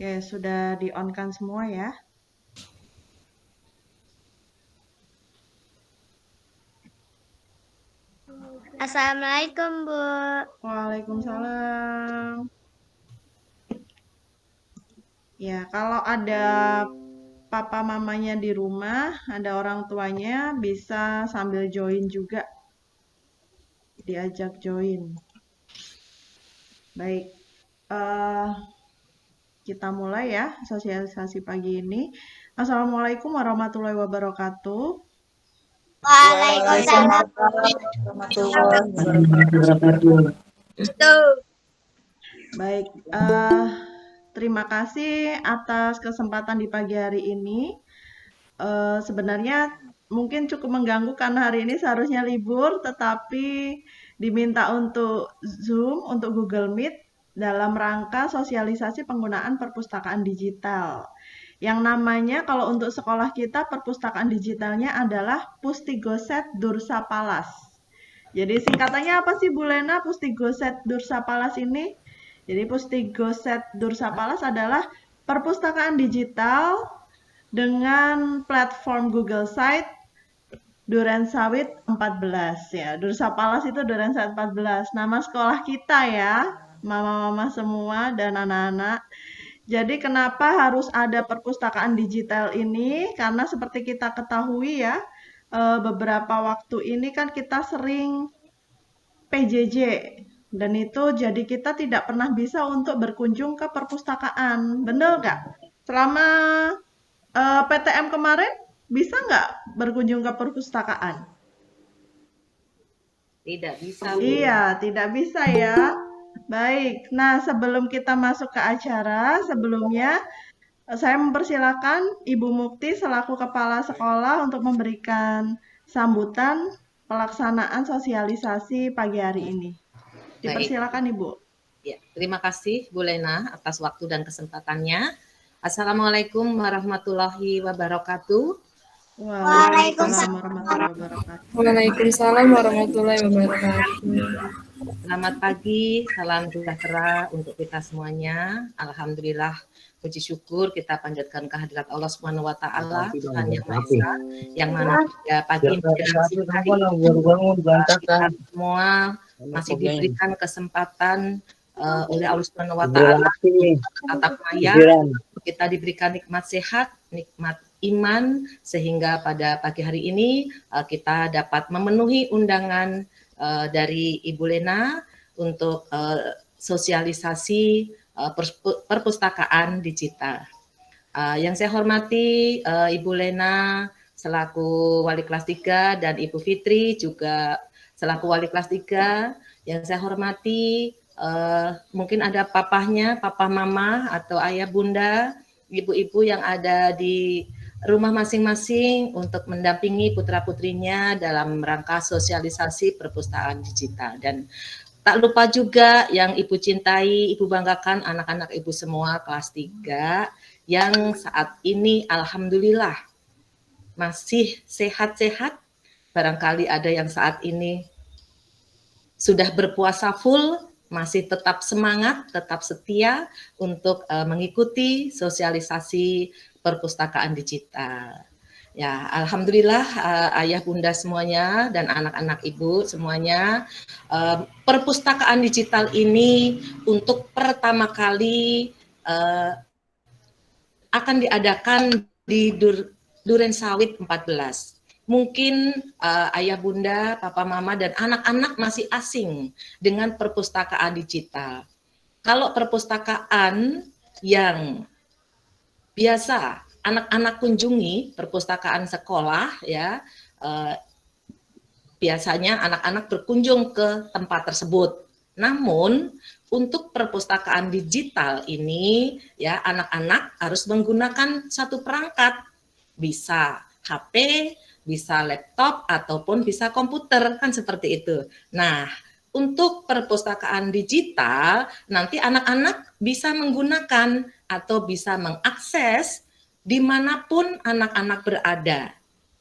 Oke, sudah di-on-kan semua ya? Assalamualaikum, Bu. Waalaikumsalam. Ya, kalau ada papa mamanya di rumah, ada orang tuanya, bisa sambil join juga, diajak join. Baik, eh, kita mulai ya sosialisasi pagi ini. Assalamualaikum warahmatullahi wabarakatuh. Waalaikumsalam. Warahmatullahi wabarakatuh. Baik, terima kasih atas kesempatan di pagi hari ini. Sebenarnya mungkin cukup mengganggu karena hari ini seharusnya libur, tetapi diminta untuk Zoom, untuk Google Meet dalam rangka sosialisasi penggunaan perpustakaan digital. Yang namanya kalau untuk sekolah kita perpustakaan digitalnya adalah Pustigoset Dursa Palas. Jadi singkatannya apa sih Bu Lena Pustigoset Dursa Palas ini? Jadi Pustigoset Dursa Palas adalah perpustakaan digital dengan platform Google Site Durensawit 14 ya. Dursa Palas itu Durensawit 14. Nama sekolah kita ya, mama-mama semua dan anak-anak. Jadi kenapa harus ada perpustakaan digital ini? Karena seperti kita ketahui ya, beberapa waktu ini kan kita sering PJJ dan itu jadi kita tidak pernah bisa untuk berkunjung ke perpustakaan. Bener nggak? Selama PTM kemarin bisa nggak berkunjung ke perpustakaan? Tidak bisa, Bu. Iya, tidak bisa ya. Baik, nah sebelum kita masuk ke acara, sebelumnya saya mempersilakan Ibu Mukti selaku Kepala Sekolah untuk memberikan sambutan pelaksanaan sosialisasi pagi hari ini. Baik. Dipersilakan Ibu. Ya, terima kasih Bu Lena atas waktu dan kesempatannya. Assalamualaikum warahmatullahi wabarakatuh. Waalaikumsalam warahmatullahi wabarakatuh. Waalaikumsalam warahmatullahi wabarakatuh. Selamat pagi, salam sejahtera untuk kita semuanya. Alhamdulillah, puji syukur kita panjatkan kehadirat Allah Subhanahu wa taala, Tuhan yang Maha Esa, yang mana pada pagi menjelang siang hari kita semua masih diberikan kesempatan oleh Allah Subhanahu wa taala tatap maya, kita diberikan nikmat sehat, nikmat iman, sehingga pada pagi hari ini kita dapat memenuhi undangan dari Ibu Lena untuk sosialisasi perpustakaan digital. Yang saya hormati Ibu Lena selaku wali kelas 3 dan Ibu Fitri juga selaku wali kelas 3. Yang saya hormati mungkin ada papahnya, papa mama atau ayah bunda, ibu-ibu yang ada di rumah masing-masing untuk mendampingi putra-putrinya dalam rangka sosialisasi perpustakaan digital. Dan tak lupa juga yang Ibu cintai, Ibu banggakan anak-anak Ibu semua kelas 3 yang saat ini alhamdulillah masih sehat-sehat. Barangkali ada yang saat ini sudah berpuasa full, masih tetap semangat, tetap setia untuk mengikuti sosialisasi perpustakaan digital. Ya, alhamdulillah ayah bunda semuanya dan anak-anak ibu semuanya, perpustakaan digital ini untuk pertama kali akan diadakan di Durensawit 14. Mungkin ayah bunda, papa mama dan anak-anak masih asing dengan perpustakaan digital. Kalau perpustakaan yang biasa anak-anak kunjungi, perpustakaan sekolah ya, biasanya anak-anak berkunjung ke tempat tersebut. Namun untuk perpustakaan digital ini ya anak-anak harus menggunakan satu perangkat, bisa HP, bisa laptop ataupun bisa komputer, kan seperti itu. Nah, untuk perpustakaan digital nanti anak-anak bisa menggunakan atau bisa mengakses dimanapun anak-anak berada,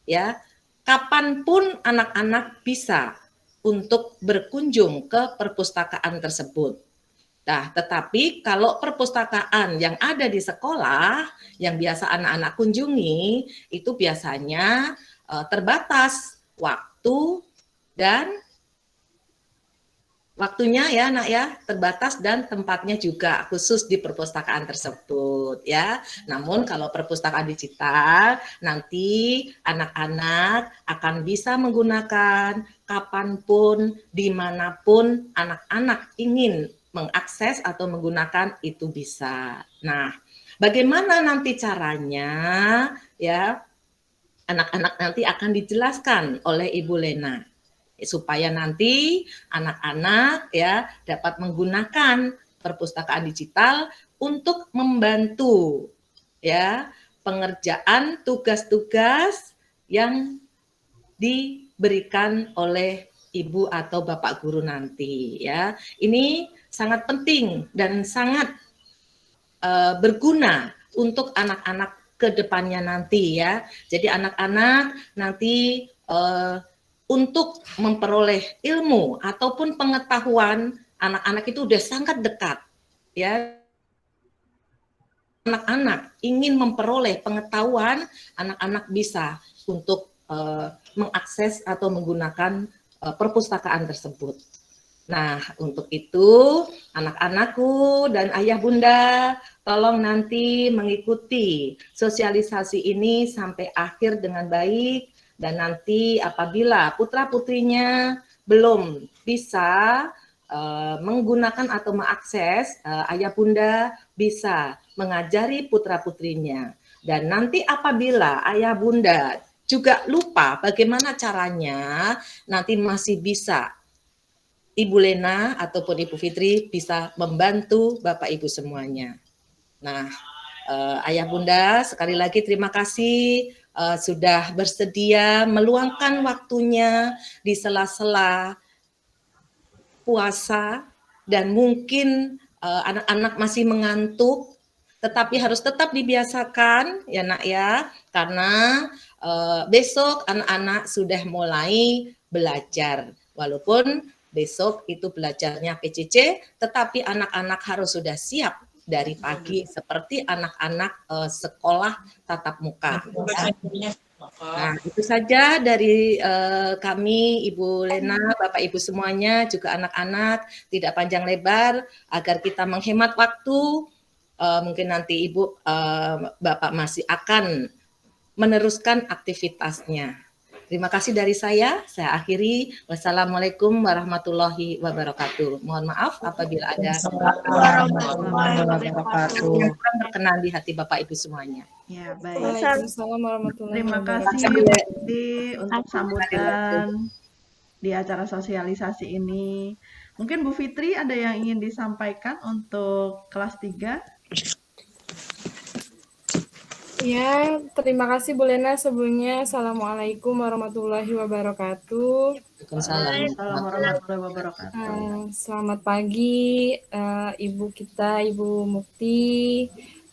ya. Kapanpun anak-anak bisa untuk berkunjung ke perpustakaan tersebut. Nah, tetapi kalau perpustakaan yang ada di sekolah, yang biasa anak-anak kunjungi, itu biasanya terbatas waktu dan waktunya ya Nak ya, terbatas dan tempatnya juga khusus di perpustakaan tersebut ya. Namun kalau perpustakaan digital nanti anak-anak akan bisa menggunakan kapanpun, dimanapun anak-anak ingin mengakses atau menggunakan itu bisa. Nah, bagaimana nanti caranya ya? Anak-anak nanti akan dijelaskan oleh Ibu Lena supaya nanti anak-anak ya dapat menggunakan perpustakaan digital untuk membantu ya pengerjaan tugas-tugas yang diberikan oleh ibu atau bapak guru nanti ya. Ini sangat penting dan sangat berguna untuk anak-anak ke depannya nanti ya. Jadi anak-anak nanti untuk memperoleh ilmu ataupun pengetahuan, anak-anak itu udah sangat dekat ya. Anak-anak ingin memperoleh pengetahuan, anak-anak bisa untuk mengakses atau menggunakan perpustakaan tersebut. Nah, untuk itu anak-anakku dan ayah bunda, tolong nanti mengikuti sosialisasi ini sampai akhir dengan baik, dan nanti apabila putra-putrinya belum bisa menggunakan atau mengakses, ayah bunda bisa mengajari putra-putrinya. Dan nanti apabila ayah bunda juga lupa bagaimana caranya, nanti masih bisa Ibu Lena ataupun Ibu Fitri bisa membantu Bapak Ibu semuanya. Nah, ayah bunda sekali lagi terima kasih sudah bersedia meluangkan waktunya di sela-sela puasa dan mungkin anak-anak masih mengantuk, tetapi harus tetap dibiasakan ya Nak ya, karena besok anak-anak sudah mulai belajar. Walaupun besok itu belajarnya PCC, tetapi anak-anak harus sudah siap dari pagi seperti anak-anak sekolah tatap muka. Ya. Nah, itu saja dari kami, Ibu Lena, Bapak Ibu semuanya, juga anak-anak, tidak panjang lebar, agar kita menghemat waktu, mungkin nanti Ibu, Bapak masih akan meneruskan aktivitasnya. Terima kasih dari saya akhiri. Wassalamualaikum warahmatullahi wabarakatuh. Mohon maaf apabila ada Warahmatullahi wabarakatuh. yang kurang berkenan di hati Bapak Ibu semuanya. Ya, baik. Waalaikumsalam warahmatullahi Terima wabarakatuh. kasih Bu Siti untuk sambutan di acara sosialisasi ini. Mungkin Bu Fitri ada yang ingin disampaikan untuk kelas 3? Ya, terima kasih Bu Lena sebelumnya. Assalamualaikum warahmatullahi wabarakatuh. Waalaikumsalam warahmatullahi wabarakatuh. Selamat pagi Ibu kita, Ibu Mukti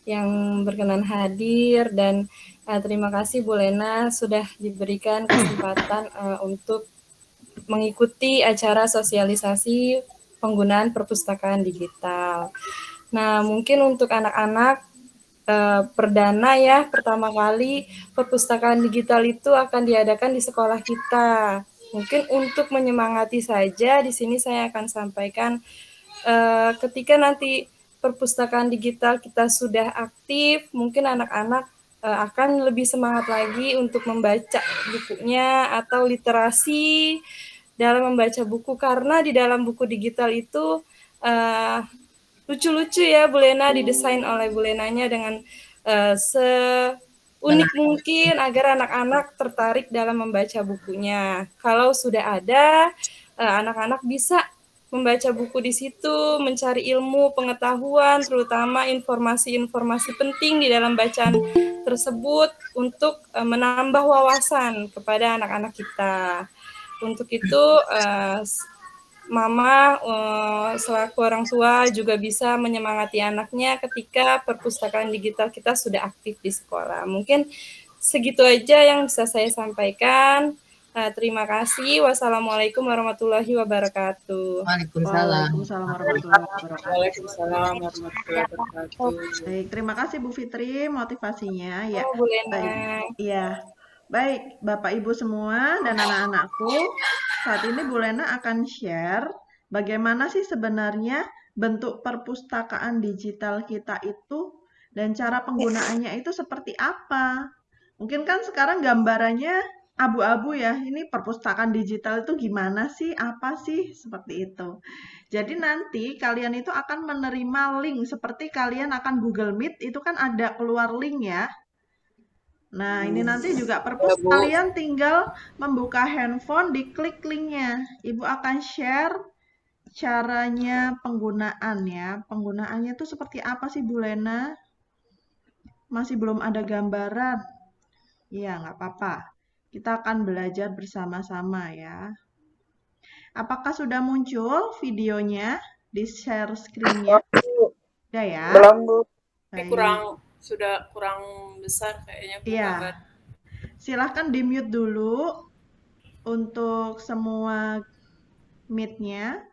yang berkenan hadir, dan terima kasih Bu Lena sudah diberikan kesempatan untuk mengikuti acara sosialisasi penggunaan perpustakaan digital. Nah, mungkin untuk anak-anak perdana ya, pertama kali perpustakaan digital itu akan diadakan di sekolah kita. Mungkin untuk menyemangati saja, di sini saya akan sampaikan ketika nanti perpustakaan digital kita sudah aktif, mungkin anak-anak akan lebih semangat lagi untuk membaca bukunya atau literasi dalam membaca buku, karena di dalam buku digital itu lucu-lucu ya Bu Lena, didesain oleh Bu Lenanya dengan seunik mungkin agar anak-anak tertarik dalam membaca bukunya. Kalau sudah ada, anak-anak bisa membaca buku di situ, mencari ilmu, pengetahuan, terutama informasi-informasi penting di dalam bacaan tersebut untuk menambah wawasan kepada anak-anak kita. Untuk itu, Mama selaku orang tua juga bisa menyemangati anaknya ketika perpustakaan digital kita sudah aktif di sekolah. Mungkin segitu aja yang bisa saya sampaikan. Terima kasih. Wassalamualaikum warahmatullahi wabarakatuh. Waalaikumsalam. Waalaikumsalam warahmatullahi wabarakatuh. Waalaikumsalam warahmatullahi wabarakatuh. Baik, terima kasih Bu Fitri motivasinya. Ya, Bu Lena. baik. Iya. Baik, Bapak Ibu semua dan anak-anakku, saat ini Bu Lena akan share bagaimana sih sebenarnya bentuk perpustakaan digital kita itu dan cara penggunaannya itu seperti apa. Mungkin kan sekarang gambarannya abu-abu ya, ini perpustakaan digital itu gimana sih, apa sih, seperti itu. Jadi nanti kalian itu akan menerima link, seperti kalian akan Google Meet, itu kan ada keluar link ya. Nah, ini nanti juga perpus kalian tinggal membuka handphone, diklik linknya. Ibu akan share caranya penggunaan ya. Penggunaannya itu seperti apa sih Bu Lena? Masih belum ada gambaran. Iya, nggak apa-apa. Kita akan belajar bersama-sama ya. Apakah sudah muncul videonya di share screen-nya? Sudah ya? Belum, Bu. Baik. Sudah kurang besar kayaknya, Bu. Iya. Silahkan di-mute dulu untuk semua mic-nya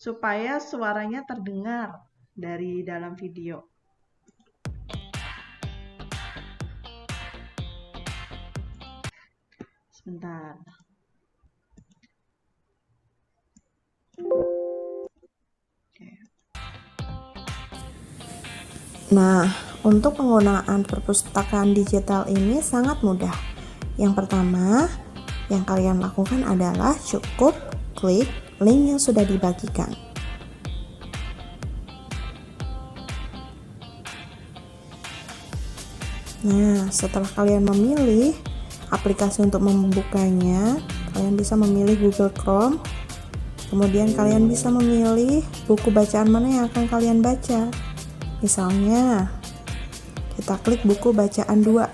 supaya suaranya terdengar dari dalam video. Sebentar. Nah, untuk penggunaan perpustakaan digital ini sangat mudah. Yang pertama, yang kalian lakukan adalah cukup klik link yang sudah dibagikan. Nah, setelah kalian memilih aplikasi untuk membukanya, kalian bisa memilih Google Chrome. Kemudian kalian bisa memilih buku bacaan mana yang akan kalian baca. Misalnya, kita klik buku bacaan 2.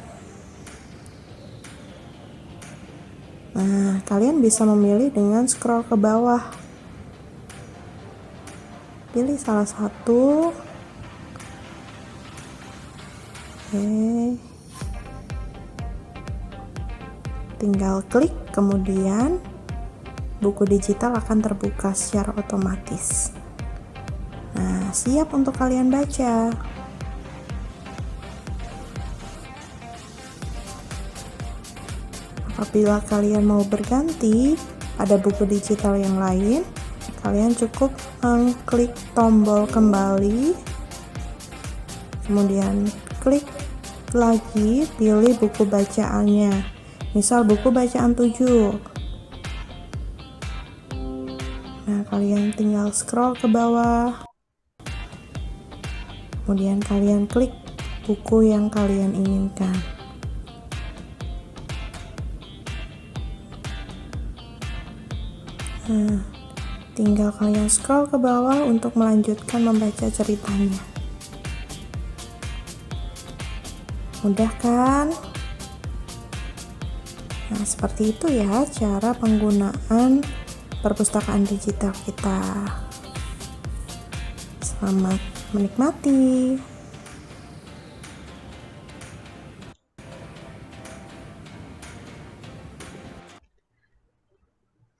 Nah, kalian bisa memilih dengan scroll ke bawah. Pilih salah satu. Oke. Tinggal klik, kemudian buku digital akan terbuka secara otomatis. Nah, siap untuk kalian baca. Apabila kalian mau berganti pada buku digital yang lain, kalian cukup mengklik tombol kembali, kemudian klik lagi, pilih buku bacaannya. Misal buku bacaan 7. Nah, kalian tinggal scroll ke bawah. Kemudian kalian klik buku yang kalian inginkan. Nah, tinggal kalian scroll ke bawah untuk melanjutkan membaca ceritanya. Mudah kan? Nah, seperti itu ya cara penggunaan perpustakaan digital kita. Selamat menikmati.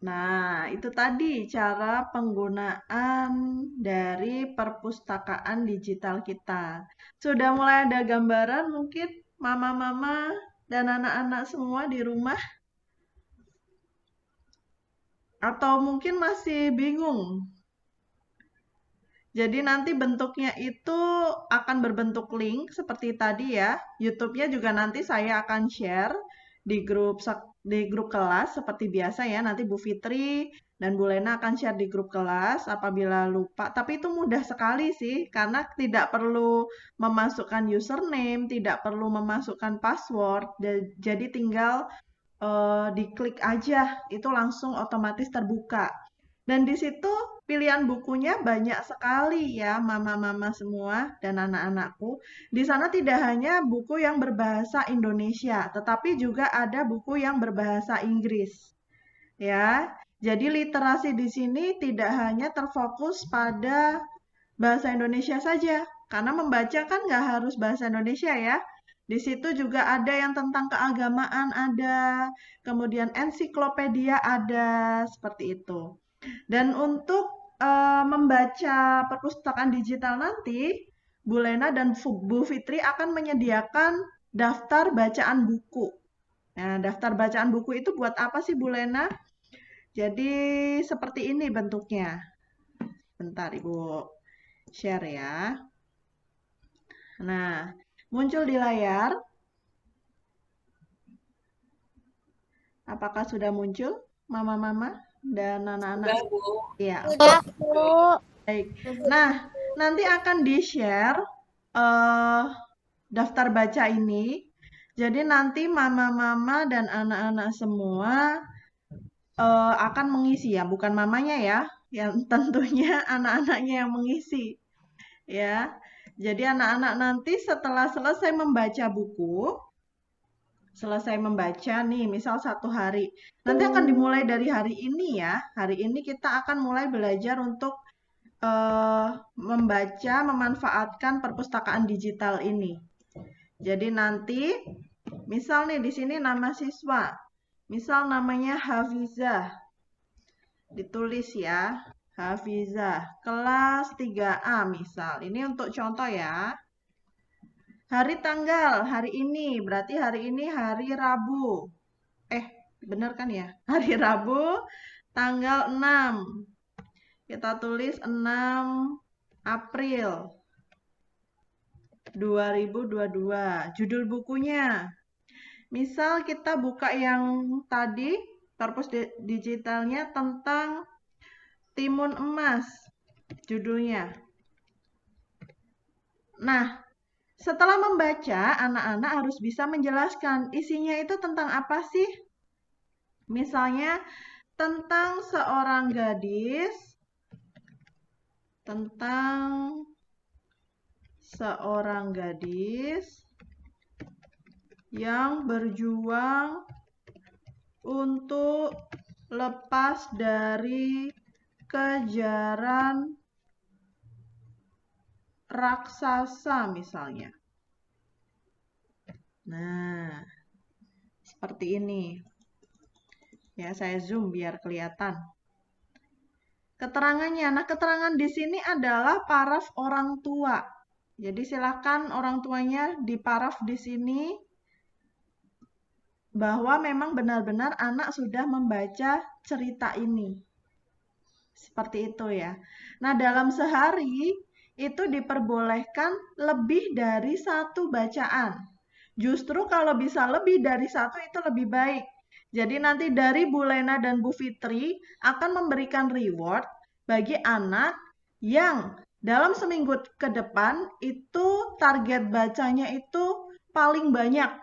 Nah, itu tadi cara penggunaan dari perpustakaan digital kita. Sudah mulai ada gambaran mungkin mama-mama dan anak-anak semua di rumah? Atau mungkin masih bingung? Jadi nanti bentuknya itu akan berbentuk link seperti tadi ya. YouTube-nya juga nanti saya akan share di grup kelas seperti biasa ya. Nanti Bu Fitri dan Bu Lena akan share di grup kelas apabila lupa. Tapi itu mudah sekali sih karena tidak perlu memasukkan username, tidak perlu memasukkan password. Jadi tinggal diklik aja, itu langsung otomatis terbuka. Dan di situ pilihan bukunya banyak sekali ya, mama-mama semua dan anak-anakku. Di sana tidak hanya buku yang berbahasa Indonesia, tetapi juga ada buku yang berbahasa Inggris. Ya, jadi literasi di sini tidak hanya terfokus pada bahasa Indonesia saja, karena membaca kan nggak harus bahasa Indonesia ya. Di situ juga ada yang tentang keagamaan ada, kemudian ensiklopedia ada, seperti itu. Dan untuk membaca perpustakaan digital nanti, Bu Lena dan Bu Fitri akan menyediakan daftar bacaan buku. Nah, daftar bacaan buku itu buat apa sih Bu Lena? Jadi seperti ini bentuknya. Bentar Ibu share ya. Nah, muncul di layar. Apakah sudah muncul, mama-mama dan anak-anak? Udah, Bu. Iya. Udah, Bu. Baik. Nah, nanti akan di-share daftar baca ini. Jadi nanti mama-mama dan anak-anak semua akan mengisi ya, bukan mamanya ya, yang tentunya anak-anaknya yang mengisi. Ya. Jadi anak-anak nanti setelah selesai membaca buku, selesai membaca nih, misal 1 hari. Nanti akan dimulai dari hari ini ya. Hari ini kita akan mulai belajar untuk membaca, memanfaatkan perpustakaan digital ini. Jadi nanti, misal nih di sini nama siswa. Misal namanya Hafizah. Ditulis ya, Hafizah, kelas 3A misal. Ini untuk contoh ya. Hari tanggal, hari ini, berarti hari ini hari Rabu. Bener kan ya? Hari Rabu, tanggal 6. Kita tulis 6 April 2022. Judul bukunya. Misal kita buka yang tadi, perpus digitalnya tentang timun emas. Judulnya. Nah, setelah membaca, anak-anak harus bisa menjelaskan isinya itu tentang apa sih? Misalnya, tentang seorang gadis, yang berjuang untuk lepas dari kejaran raksasa misalnya. Nah, seperti ini. Ya, saya zoom biar kelihatan. Keterangannya, nah keterangan di sini adalah paraf orang tua. Jadi silakan orang tuanya diparaf di sini bahwa memang benar-benar anak sudah membaca cerita ini. Seperti itu ya. Nah, dalam sehari itu diperbolehkan lebih dari 1 bacaan. Justru kalau bisa lebih dari 1 itu lebih baik. Jadi nanti dari Bu Lena dan Bu Fitri akan memberikan reward bagi anak yang dalam seminggu ke depan itu target bacanya itu paling banyak.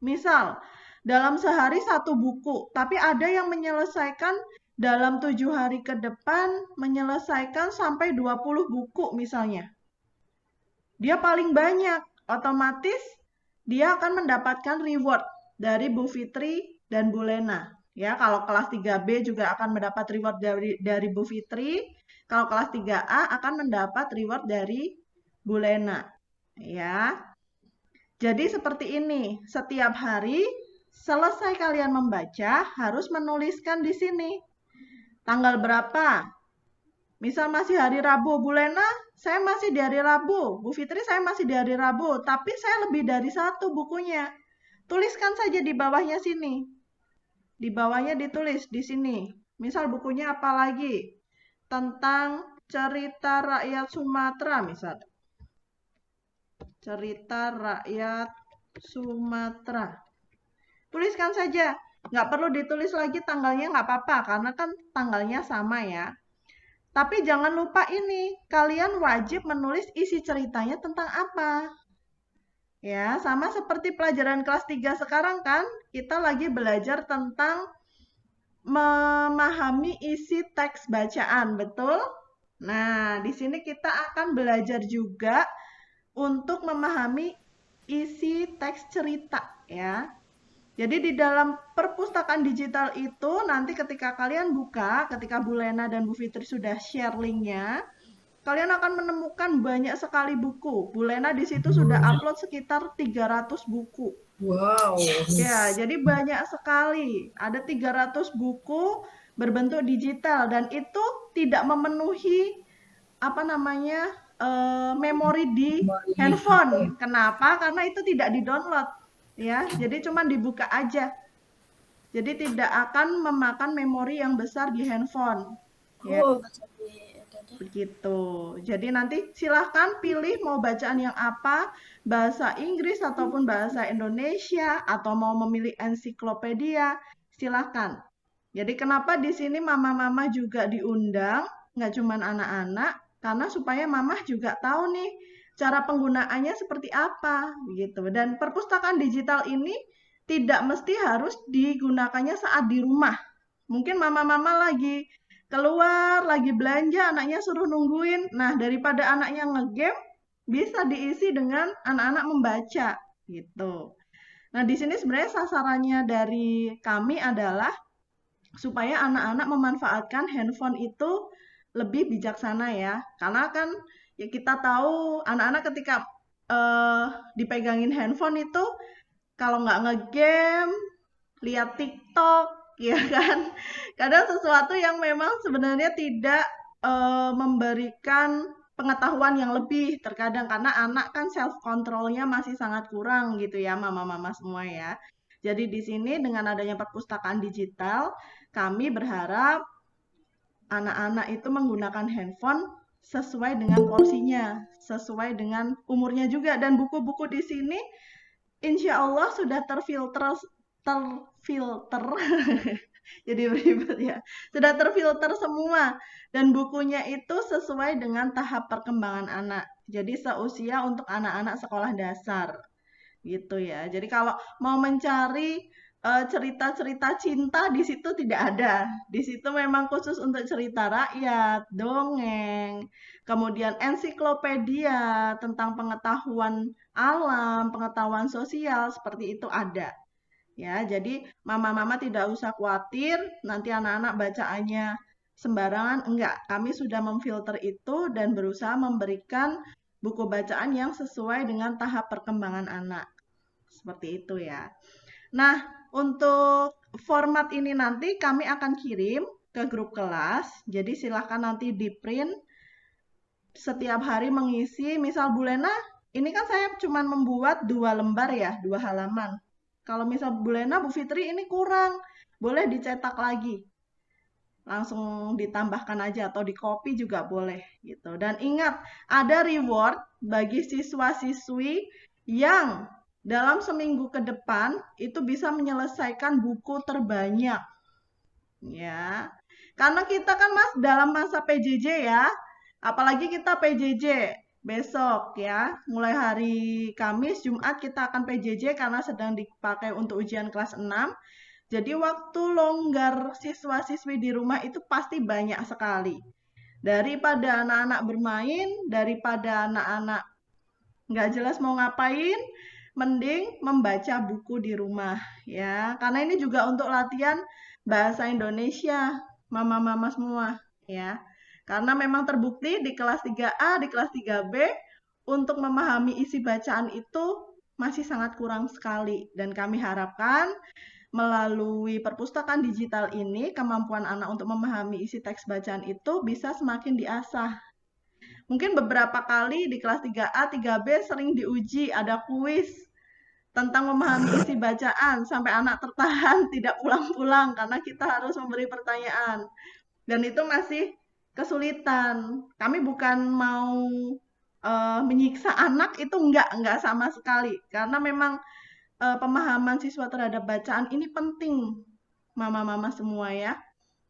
Misal, dalam sehari 1 buku, tapi ada yang menyelesaikan dalam 7 hari ke depan menyelesaikan sampai 20 buku misalnya. Dia paling banyak, otomatis dia akan mendapatkan reward dari Bu Fitri dan Bu Lena. Ya, kalau kelas 3B juga akan mendapat reward dari Bu Fitri. Kalau kelas 3A akan mendapat reward dari Bu Lena. Ya. Jadi seperti ini. Setiap hari selesai kalian membaca harus menuliskan di sini. Tanggal berapa? Misal masih hari Rabu. Bu Lena, saya masih di hari Rabu. Bu Fitri, saya masih di hari Rabu. Tapi saya lebih dari 1 bukunya. Tuliskan saja di bawahnya sini. Di bawahnya ditulis di sini. Misal bukunya apa lagi? Tentang cerita rakyat Sumatera misal. Cerita rakyat Sumatera. Tuliskan saja. Nggak perlu ditulis lagi tanggalnya, nggak apa-apa. Karena kan tanggalnya sama ya. Tapi jangan lupa ini. Kalian wajib menulis isi ceritanya tentang apa. Ya, sama seperti pelajaran kelas 3 sekarang kan, kita lagi belajar tentang memahami isi teks bacaan, betul? Nah, di sini kita akan belajar juga untuk memahami isi teks cerita, ya. Jadi di dalam perpustakaan digital itu, nanti ketika kalian buka, ketika Bu Lena dan Bu Fitri sudah share linknya, kalian akan menemukan banyak sekali buku. Bu Lena di situ sudah upload sekitar 300 buku. Wow. Ya, jadi banyak sekali. Ada 300 buku berbentuk digital dan itu tidak memenuhi memori di handphone. Kenapa? Karena itu tidak di-download, ya. Jadi cuma dibuka aja. Jadi tidak akan memakan memori yang besar di handphone. Ya. Begitu. Jadi nanti silahkan pilih mau bacaan yang apa, bahasa Inggris ataupun bahasa Indonesia, atau mau memilih ensiklopedia, silahkan. Jadi kenapa di sini mama-mama juga diundang, nggak cuma anak-anak, karena supaya mama juga tahu nih cara penggunaannya seperti apa, gitu. Dan perpustakaan digital ini tidak mesti harus digunakannya saat di rumah. Mungkin mama-mama lagi keluar, lagi belanja, anaknya suruh nungguin. Nah, daripada anaknya ngegame, bisa diisi dengan anak-anak membaca, gitu. Nah, di sini sebenarnya sasarannya dari kami adalah supaya anak-anak memanfaatkan handphone itu lebih bijaksana ya. Karena kan ya kita tahu anak-anak ketika dipegangin handphone itu kalau nggak ngegame, lihat TikTok, ya kan? Kadang sesuatu yang memang sebenarnya tidak memberikan pengetahuan yang lebih terkadang karena anak kan self controlnya masih sangat kurang gitu ya, mama-mama semua ya. Jadi di sini dengan adanya perpustakaan digital, kami berharap anak-anak itu menggunakan handphone sesuai dengan porsinya, sesuai dengan umurnya juga. Dan buku-buku di sini insya Allah sudah terfilter jadi beribet ya, sudah terfilter semua dan bukunya itu sesuai dengan tahap perkembangan anak, jadi seusia untuk anak-anak sekolah dasar gitu ya. Jadi kalau mau mencari cerita-cerita cinta di situ tidak ada, di situ memang khusus untuk cerita rakyat, dongeng, kemudian ensiklopedia tentang pengetahuan alam, pengetahuan sosial seperti itu ada. Ya, jadi mama-mama tidak usah khawatir nanti anak-anak bacaannya sembarangan, enggak. Kami sudah memfilter itu dan berusaha memberikan buku bacaan yang sesuai dengan tahap perkembangan anak. Seperti itu ya. Nah, untuk format ini nanti kami akan kirim ke grup kelas. Jadi silahkan nanti di print setiap hari mengisi. Misal Bu Lena, ini kan saya cuma membuat 2 lembar ya, 2 halaman. Kalau misal Bu Lena, Bu Fitri ini kurang, boleh dicetak lagi. Langsung ditambahkan aja atau di copy juga boleh gitu. Dan ingat, ada reward bagi siswa-siswi yang dalam seminggu ke depan itu bisa menyelesaikan buku terbanyak. Ya. Karena kita kan Mas dalam masa PJJ ya. Apalagi kita PJJ besok ya, mulai hari Kamis, Jumat kita akan PJJ karena sedang dipakai untuk ujian kelas 6. Jadi waktu longgar siswa-siswi di rumah itu pasti banyak sekali. Daripada anak-anak bermain, daripada anak-anak nggak jelas mau ngapain, mending membaca buku di rumah ya. Karena ini juga untuk latihan bahasa Indonesia, mama-mama semua ya. Karena memang terbukti di kelas 3A, di kelas 3B, untuk memahami isi bacaan itu masih sangat kurang sekali. Dan kami harapkan melalui perpustakaan digital ini, kemampuan anak untuk memahami isi teks bacaan itu bisa semakin diasah. Mungkin beberapa kali di kelas 3A, 3B sering diuji, ada kuis tentang memahami isi bacaan, sampai anak tertahan tidak pulang-pulang karena kita harus memberi pertanyaan. Dan itu masih kesulitan. Kami bukan mau menyiksa anak, itu enggak sama sekali. Karena memang pemahaman siswa terhadap bacaan ini penting, mama-mama semua ya.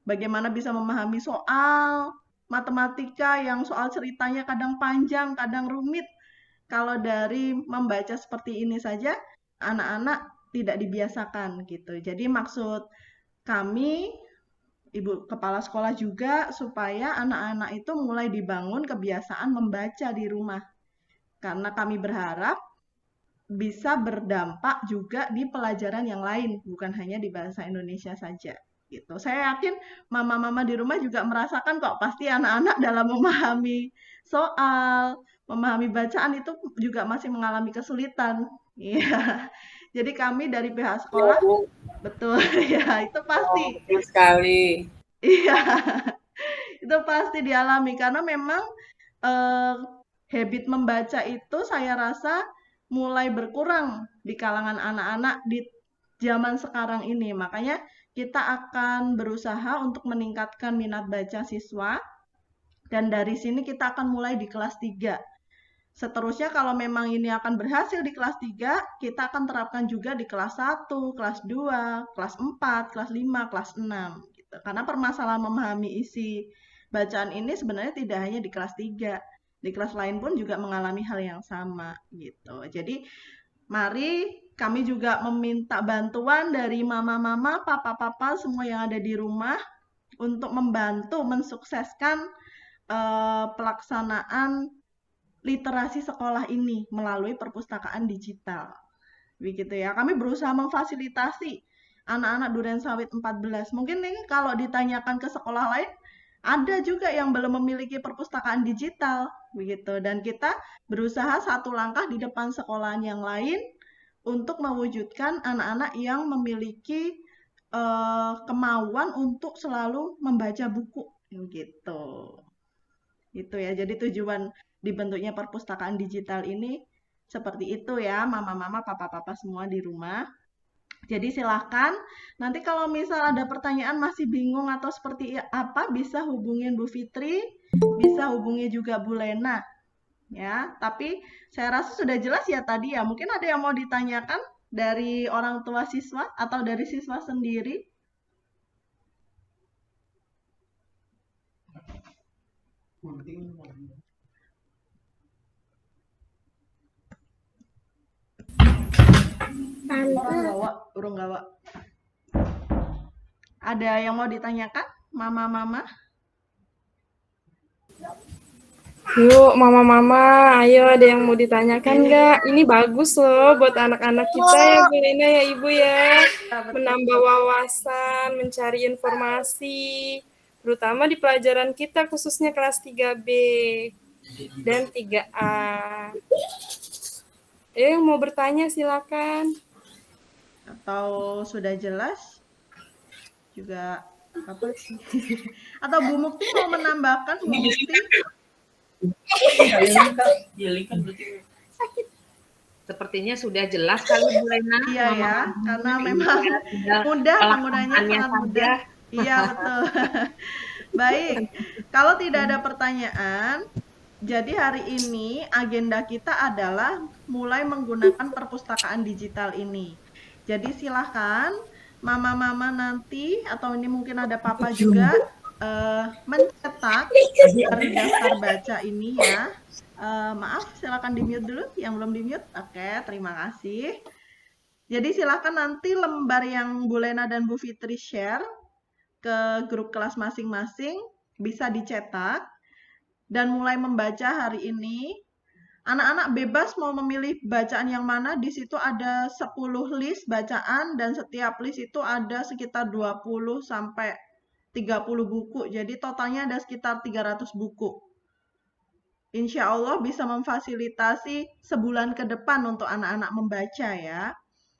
Bagaimana bisa memahami soal matematika yang soal ceritanya kadang panjang, kadang rumit. Kalau dari membaca seperti ini saja, anak-anak tidak dibiasakan gitu. Jadi maksud kami, Ibu Kepala Sekolah juga, supaya anak-anak itu mulai dibangun kebiasaan membaca di rumah. Karena kami berharap bisa berdampak juga di pelajaran yang lain, bukan hanya di bahasa Indonesia saja. gitu. Saya yakin mama-mama di rumah juga merasakan kok, pasti anak-anak dalam memahami soal, memahami bacaan itu juga masih mengalami kesulitan. Iya. Jadi kami dari pihak Iya, sekolah, Bu. betul ya, itu pasti. Betul sekali. Iya, itu pasti dialami karena memang habit membaca itu saya rasa mulai berkurang di kalangan anak-anak di zaman sekarang ini. Makanya kita akan berusaha untuk meningkatkan minat baca siswa dan dari sini kita akan mulai di kelas 3. Seterusnya kalau memang ini akan berhasil di kelas 3, kita akan terapkan juga di kelas 1, kelas 2, kelas 4, kelas 5, kelas 6. Gitu. Karena permasalahan memahami isi bacaan ini sebenarnya tidak hanya di kelas 3. Di kelas lain pun juga mengalami hal yang sama. Gitu. Jadi mari kami juga meminta bantuan dari mama-mama, papa-papa, semua yang ada di rumah untuk membantu mensukseskan pelaksanaan literasi sekolah ini melalui perpustakaan digital. Begitu ya. Kami berusaha memfasilitasi anak-anak Duren Sawit 14. Mungkin ini kalau ditanyakan ke sekolah lain, ada juga yang belum memiliki perpustakaan digital, begitu. Dan kita berusaha satu langkah di depan sekolahan yang lain untuk mewujudkan anak-anak yang memiliki kemauan untuk selalu membaca buku, gitu. Itu ya. Jadi tujuan dibentuknya perpustakaan digital ini seperti itu ya, mama-mama, papa-papa semua di rumah. Jadi silahkan, nanti kalau misal ada pertanyaan masih bingung atau seperti apa, bisa hubungin Bu Fitri, bisa hubungi juga Bu Lena. Ya, tapi saya rasa sudah jelas ya tadi ya, mungkin ada yang mau ditanyakan dari orang tua siswa atau dari siswa sendiri? Urung gawa. Ada yang mau ditanyakan, mama-mama? Yuk, mama-mama, ayo ada yang mau ditanyakan nggak? Ini bagus loh buat anak-anak kita ya, Bu Lena ya, Ibu ya. Menambah wawasan, mencari informasi, terutama di pelajaran kita khususnya kelas 3B dan 3A. Yang mau bertanya silakan. Atau sudah jelas? Juga apa sih? Atau Bu Mukti mau menambahkan, Bu Mukti? Sepertinya sudah jelas kali Bu Lena. Iya ya, karena memang mudah, penggunanya sangat mudah. Iya, betul. Baik, kalau tidak ada pertanyaan, jadi hari ini agenda kita adalah mulai menggunakan perpustakaan digital ini. Jadi silahkan mama-mama nanti, atau ini mungkin ada papa juga, mencetak dari daftar baca ini ya. Maaf, silakan di-mute dulu yang belum di-mute. Oke, terima kasih. Jadi silakan nanti lembar yang Bu Lena dan Bu Fitri share ke grup kelas masing-masing bisa dicetak dan mulai membaca hari ini. Anak-anak bebas mau memilih bacaan yang mana, di situ ada 10 list bacaan dan setiap list itu ada sekitar 20 sampai 30 buku. Jadi totalnya ada sekitar 300 buku. Insya Allah bisa memfasilitasi sebulan ke depan untuk anak-anak membaca ya.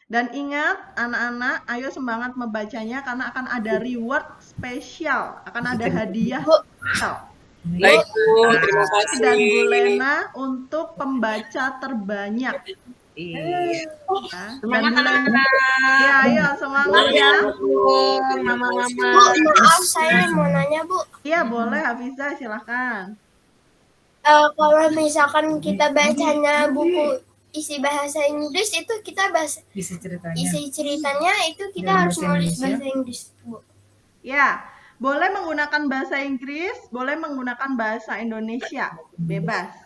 Dan ingat anak-anak, ayo semangat membacanya karena akan ada reward spesial, akan ada hadiah spesial. Baik, Bu. Terima kasih. Dan Bu Lena untuk pembaca terbanyak. Iya. Dan Bu Lena, ya ayo semangat ya. Mama-mama. Bu, maaf saya mau nanya Bu. Iya boleh Hafiza, silahkan. Kalau misalkan kita bacanya buku isi bahasa Inggris itu kita bahasa isi ceritanya itu kita harus nulis bahasa Inggris Bu. Ya, boleh menggunakan bahasa Inggris, boleh menggunakan bahasa Indonesia, bebas.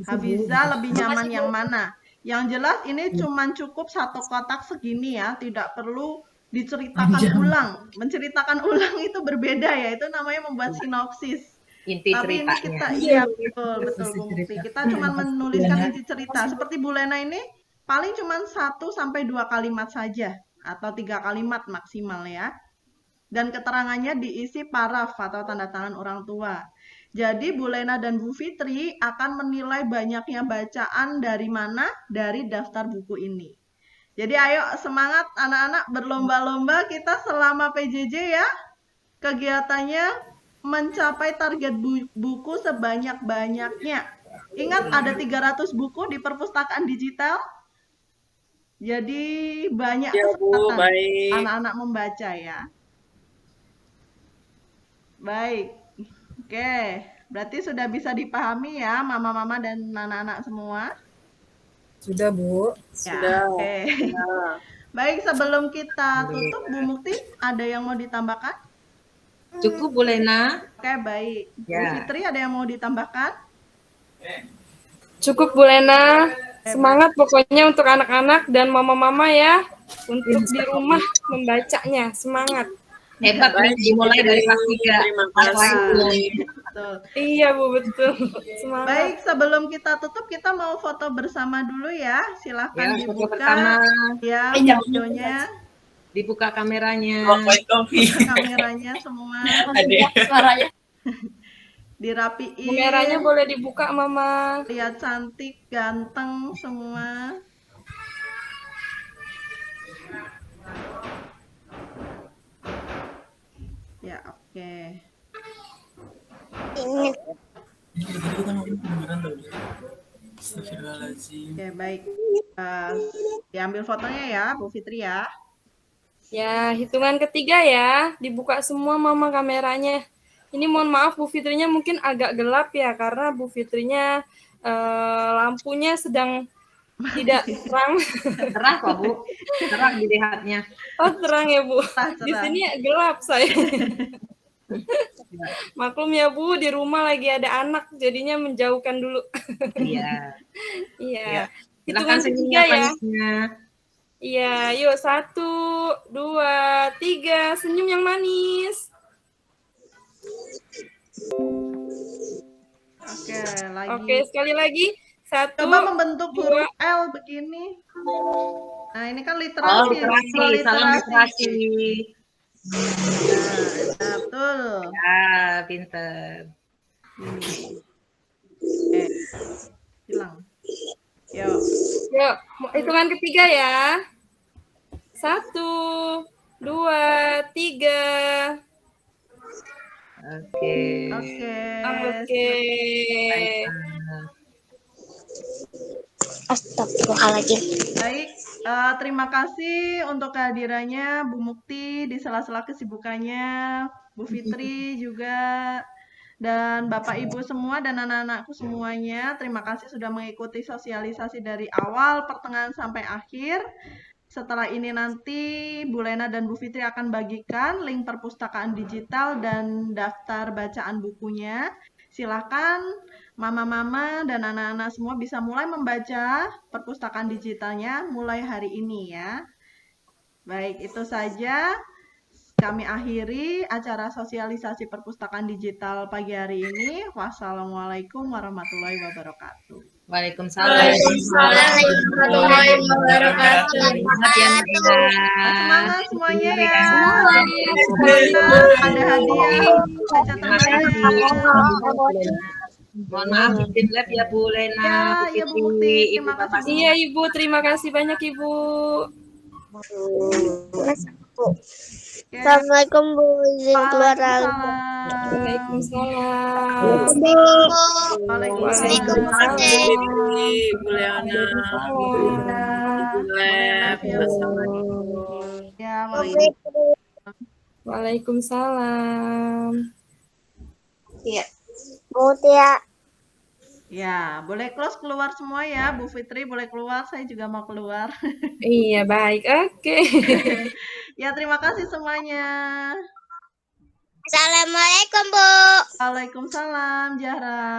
Hafiza lebih nyaman yang mana? Yang jelas ini cuma cukup satu kotak segini ya, tidak perlu diceritakan ulang. Menceritakan ulang itu berbeda ya, itu namanya membuat sinopsis. Inti Tapi ini ceritanya. kita, iya betul, Bu Mukti. Kita cuma menuliskan inti cerita. Seperti Bu Lena ini paling cuma 1 sampai 2 kalimat saja, atau 3 kalimat maksimal ya. dan keterangannya diisi paraf atau tanda tangan orang tua. Jadi Bu Lena dan Bu Fitri akan menilai banyaknya bacaan dari mana? Dari daftar buku ini. Jadi ayo semangat anak-anak, berlomba-lomba kita selama PJJ ya. Kegiatannya mencapai target buku sebanyak-banyaknya. Ingat ada 300 buku di perpustakaan digital. Jadi banyak Ya Bu, kesempatan baik. anak-anak membaca ya. Baik. Oke, berarti sudah bisa dipahami ya mama-mama dan anak-anak semua? Sudah, Bu. Ya, Sudah. oke. Baik, sebelum kita tutup Bu Mukti, ada yang mau ditambahkan? Cukup Bu Lena? Oke, baik. Bu Ya. Fitri ada yang mau ditambahkan? Cukup Bu Lena. Semangat pokoknya untuk anak-anak dan mama-mama ya untuk di rumah membacanya. Semangat. Hebat nih, dimulai dari kelas 3. Terima kasih. Betul. Iya Bu, betul. Semangat. Baik, sebelum kita tutup, kita mau foto bersama dulu ya. Silahkan Ya, foto dibuka bersama. ya videonya, Dibuka kameranya. kameranya semua, Suaranya. dirapiin, Kameranya boleh dibuka Mama. lihat cantik, ganteng semua. Ya, oke. Oke, baik. Diambil fotonya ya, Bu Fitri ya. Ya, hitungan ketiga ya. Dibuka semua Mama kameranya. Ini mohon maaf Bu Fitrinya mungkin agak gelap ya karena Bu Fitrinya lampunya sedang tidak terang. Cerah kok Bu. Cerah dilihatnya. Oh, terang ya Bu. Di Cerah. sini gelap saya. Maklum ya Bu, di rumah lagi ada anak, jadinya menjauhkan dulu. Iya. Iya. Silakan Hitungan senyumnya ketiga ya. manisnya. Iya, yuk 1, 2, 3, senyum yang manis. Oke, lagi. Oke, sekali lagi. 1, Coba membentuk huruf L begini. Nah, ini kan literasi. Oh, literasi. Salam literasi. Nah, betul. Ya, pinter. Hilang. Yuk. Yuk, hitungan ketiga ya. 1, 2, 3. Oke. Oke. Oke. Astagfirullahaladzim. Baik, terima kasih untuk kehadirannya Bu Mukti di sela-sela kesibukannya, Bu Fitri juga, dan Bapak Ibu semua dan anak-anakku semuanya. Terima kasih sudah mengikuti sosialisasi dari awal, pertengahan sampai akhir. Setelah ini nanti Bu Lena dan Bu Fitri akan bagikan link perpustakaan digital dan daftar bacaan bukunya. Silakan mama-mama dan anak-anak semua bisa mulai membaca perpustakaan digitalnya mulai hari ini ya. Baik, itu saja kami akhiri acara sosialisasi perpustakaan digital pagi hari ini. Wassalamualaikum warahmatullahi wabarakatuh. Waalaikumsalam. Warahmatullahi wabarakatuh. Selamat ya, Mbak Ida. Semangat semuanya ya. Semangat. Ada hadiah. Baca Terima kasih. Mohon maaf izin lab ya Bu Lena, Ya, Bu Bu Fitri, Mukti, Ibu terima Bapak kasih. Iya Ibu, terima kasih banyak Ibu. Assalamualaikum Bu, izin keluar Waalaikumsalam. Waalaikumsalam. Waalaikumsalam. Bu Leona. Ibu Lep. Assalamualaikum. Ya, waalaikumsalam. Waalaikumsalam. Iya. Bu Tia. Ya, boleh close keluar semua ya. Bu Fitri boleh keluar, saya juga mau keluar. Iya, baik. Oke. Ya, terima kasih semuanya. Assalamualaikum Bu. Waalaikumsalam, Zahra.